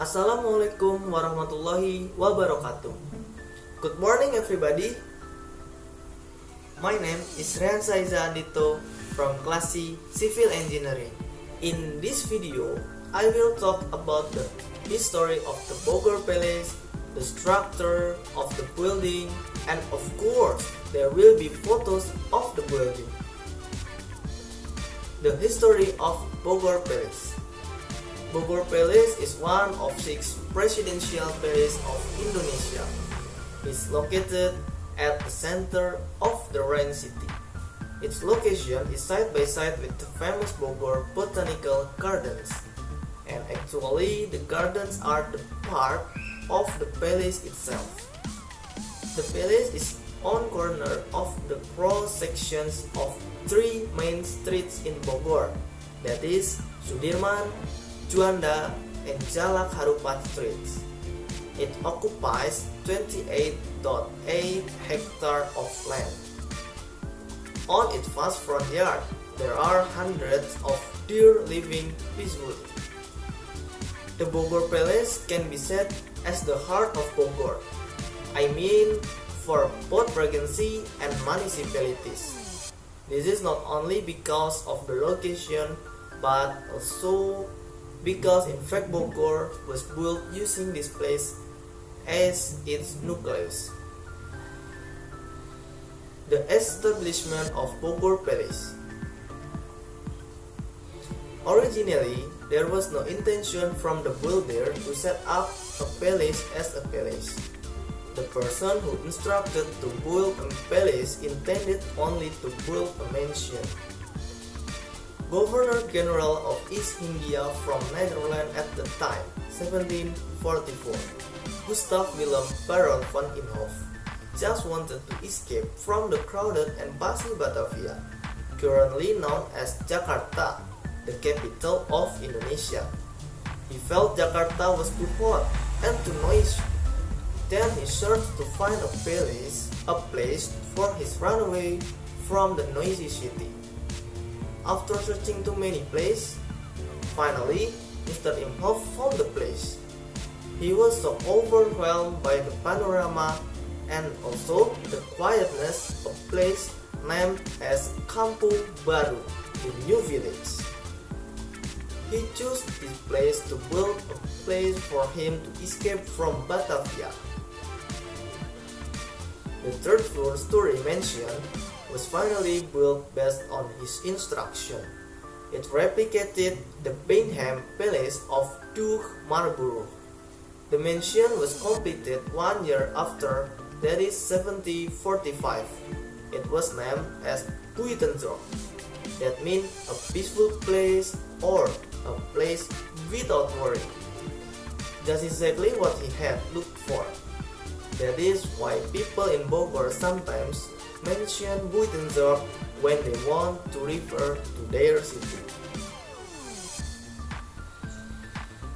Assalamualaikum warahmatullahi wabarakatuh. Good morning everybody. My name is Reyhan Shah Izza Andito from class C Civil Engineering. In this video, I will talk about the history of the Bogor Palace, the structure of the building, and of course, there will be photos of the building. The history of Bogor Palace. Bogor Palace is one of 6 presidential palaces of Indonesia. It's located at the center of the Reyhan City. Its location is side by side with the famous Bogor Botanical Gardens. And actually, the gardens are the part of the palace itself. The palace is on corner of the cross sections of 3 main streets in Bogor, that is Sudirman, Juanda, and Jalak Harupat streets. It occupies 28.8 hectares of land. On its vast front yard, there are hundreds of deer living peacefully. The Bogor Palace can be said as the heart of Bogor. I mean, for both regency and municipalities. This is not only because of the location, but also because in fact Bogor was built using this place as its nucleus. The establishment of Bogor Palace. Originally, there was no intention from the builder to set up a palace as a palace. The person who instructed to build a palace intended only to build a mansion. Governor-General of East India from Netherlands at the time, 1744, Gustav Willem Baron van Imhoff, just wanted to escape from the crowded and busy Batavia, currently known as Jakarta, the capital of Indonesia. He felt Jakarta was too hot and too noisy. Then he searched to find a place for his runaway from the noisy city. After searching too many places, finally, Mr. Imhoff found the place. He was so overwhelmed by the panorama and also the quietness of a place named as Kampung Baru, the new village. He chose this place to build a place for him to escape from Batavia. The third floor story mentioned was finally built based on his instruction. It replicated the Buckingham Palace of Duke Marlborough. The mansion was completed 1 year after, that is 1745. It was named as Buitenzorg. That means a peaceful place or a place without worry. Just exactly what he had looked for. That is why people in Bogor sometimes mention Buitenzorg when they want to refer to their city.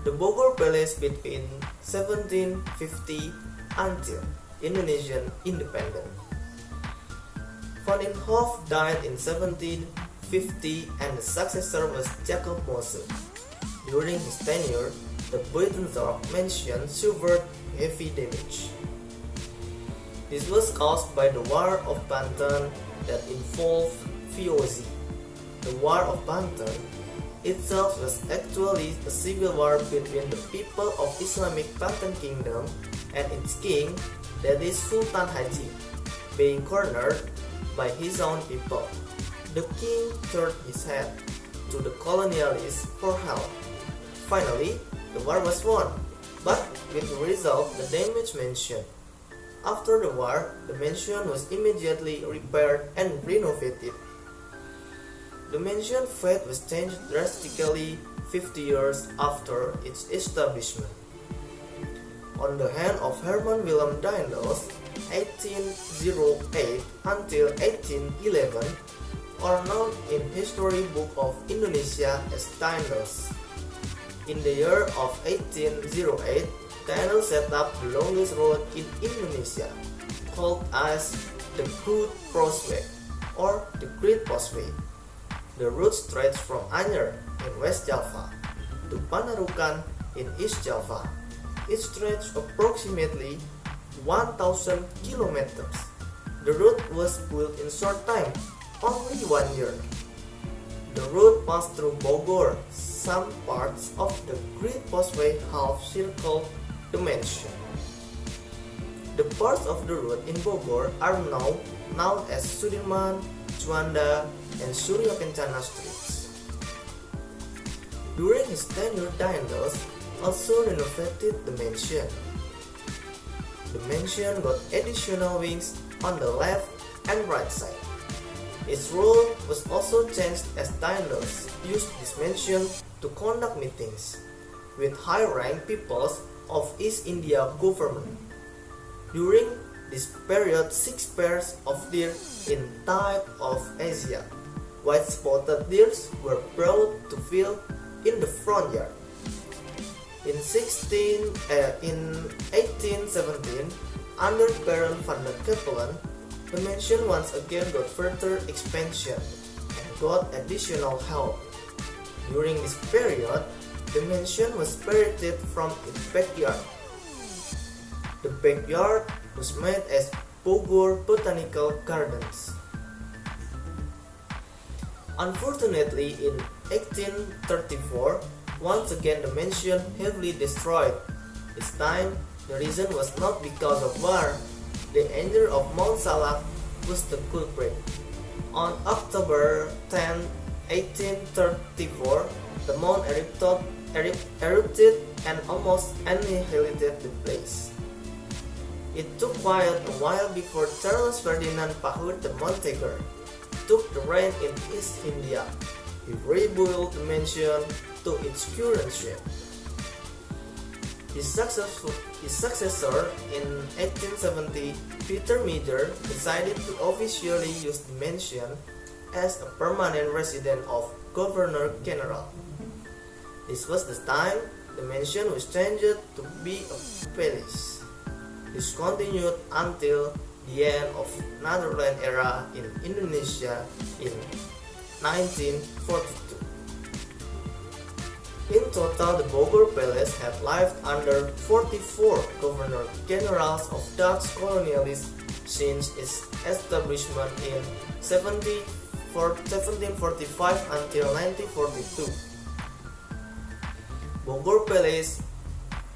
The Bogor Palace between 1750 until Indonesian independence. Van Imhoff died in 1750 and the successor was Jacob Mose. During his tenure, the Buitenzorg mansion suffered heavy damage. This was caused by the War of Banten that involved VOC. The War of Banten itself was actually a civil war between the people of Islamic Banten Kingdom and its king, that is Sultan Haji, being cornered by his own people. The king turned his head to the colonialists for help. Finally, the war was won, but with the result the damage mentioned. After the war, the mansion was immediately repaired and renovated. The mansion fate was changed drastically 50 years after its establishment. On the hand of Herman Willem Daendels, 1808 until 1811, are known in history book of Indonesia as Daendels. In the year of 1808, Daendels set up the longest road in Indonesia, called as the Great Crossway or the Great Crossway. The route stretched from Anyer in West Java to Panarukan in East Java. It stretched approximately 1,000 kilometers. The route was built in short time, only 1 year. The route passed through Bogor. Some parts of the Great Causeway half circle the mansion. The parts of the route in Bogor are now known as Sudirman, Juanda, and Surya Kencana streets. During his tenure, Daendels also renovated the mansion. The mansion got additional wings on the left and right side. Its role was also changed as Daendels used this mansion to conduct meetings with high-ranked peoples of East India government. During this period, 6 pairs of deer in type of Asia, white-spotted deer, were brought to field in the front yard. In 1817, under Baron van der Kepelen, the mansion once again got further expansion and got additional help. During this period, the mansion was separated from its backyard. The backyard was made as Bogor Botanical Gardens. Unfortunately, in 1834, once again the mansion heavily destroyed. This time, the reason was not because of war. The danger of Mount Salak was the culprit. On October 10, 1834, the mount erupted and almost annihilated the place. It took quite a while before Charles Ferdinand Pahud the Montague took the reign in East India. He rebuilt the mansion to its current shape. His successor in 1870, Peter Meader, decided to officially use the mansion as a permanent residence of Governor General. This was the time the mansion was changed to be a palace. This continued until the end of Netherlands era in Indonesia in 1942. In total, the Bogor Palace had lived under 44 governor-generals of Dutch colonialists since its establishment in 1745 until 1942. Bogor Palace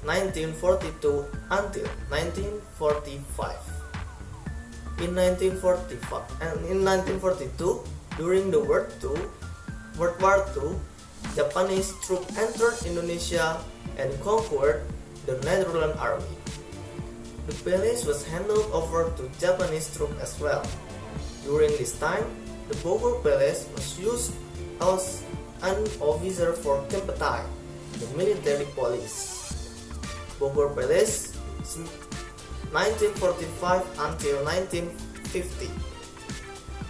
1942 until 1945. In 1942, during the World War II, Japanese troops entered Indonesia and conquered the Netherlands army. The palace was handed over to Japanese troops as well. During this time, the Bogor Palace was used as an officer for Kemptai, the military police. Bogor Palace 1945 until 1950.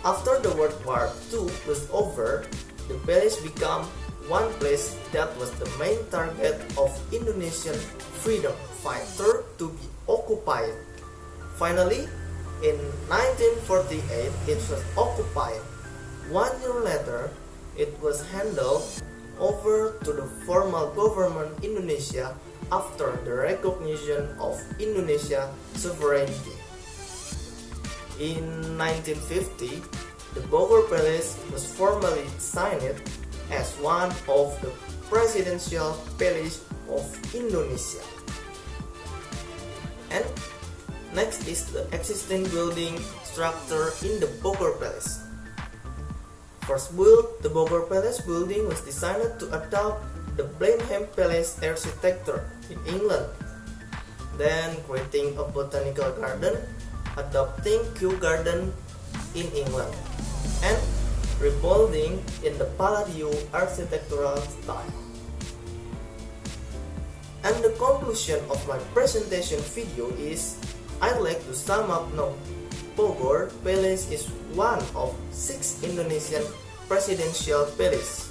After the World War II was over, the palace became one place that was the main target of Indonesian freedom fighter to be occupied. Finally, in 1948, it was occupied. 1 year later, it was handed over to the formal government Indonesia after the recognition of Indonesia's sovereignty. In 1950, the Bogor Palace was formally signed as one of the presidential palaces of Indonesia. And next is the existing building structure in the Bogor Palace. First built, the Bogor Palace building was designed to adopt the Blenheim Palace architecture in England, then creating a botanical garden, adopting Kew Garden in England, and rebuilding in the Palladio architectural style. And the conclusion of my presentation video is, I'd like to sum up now. Bogor Palace is one of 6 Indonesian presidential palaces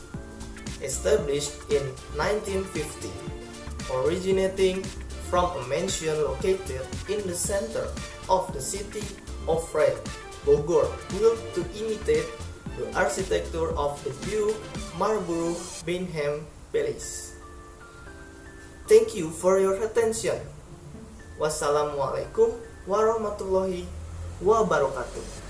established in 1950, originating from a mansion located in the center of the city of Red, Bogor, built to imitate the architecture of the Duke Marlborough Blenheim Palace. Thank you for your attention. Wassalamualaikum warahmatullahi wabarakatuh.